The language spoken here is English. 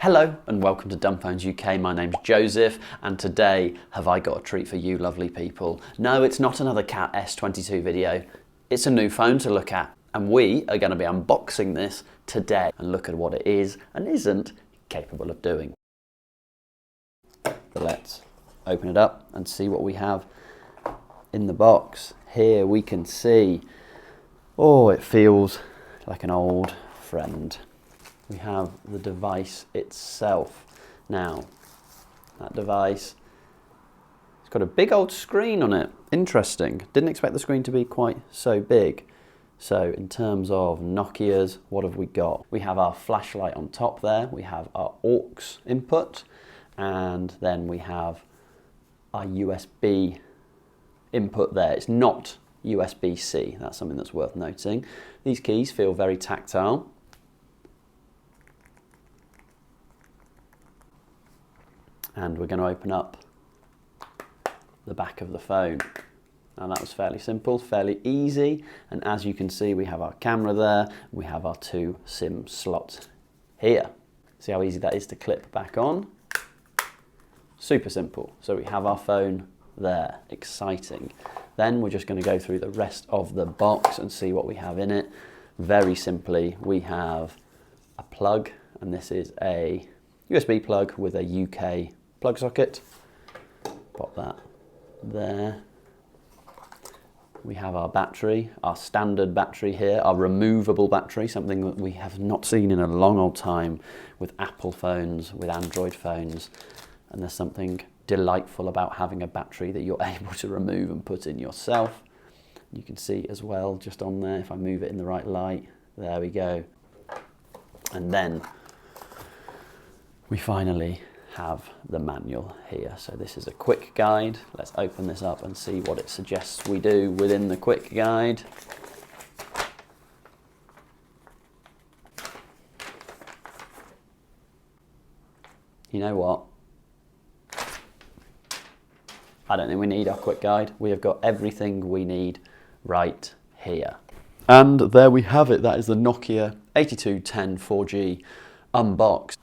Hello and welcome to Dumbphones UK. My name's Joseph and today have I got a treat for you lovely people. No, it's not another Cat S22 video. It's a new phone to look at and we are going to be unboxing this today and look at what it is and isn't capable of doing. So let's open it up and see what we have in the box. Here we can see, oh, it feels like an old friend. We have the device itself. Now, that device, it's got a big old screen on it. Interesting. Didn't expect the screen to be quite so big. So in terms of Nokia's, what have we got? We have our flashlight on top there. We have our aux input. And then we have our USB input there. It's not USB-C. That's something that's worth noting. These keys feel very tactile. And we're going to open up the back of the phone. Now that was fairly simple, fairly easy. And as you can see, we have our camera there. We have our two SIM slots here. See how easy that is to clip back on? Super simple. So we have our phone there, exciting. Then we're just going to go through the rest of the box and see what we have in it. Very simply, we have a plug, and this is a USB plug with a UK plug socket. Pop that there. We have our battery, our standard battery here, our removable battery, something that we have not seen in a long old time with Apple phones, with Android phones. And there's something delightful about having a battery that you're able to remove and put in yourself. You can see as well, just on there, if I move it in the right light, there we go. And then we finally have the manual here. So this is a quick guide. Let's open this up and see what it suggests we do within the quick guide. You know what? I don't think we need our quick guide. We have got everything we need right here. And there we have it. That is the Nokia 8210 4G unboxed.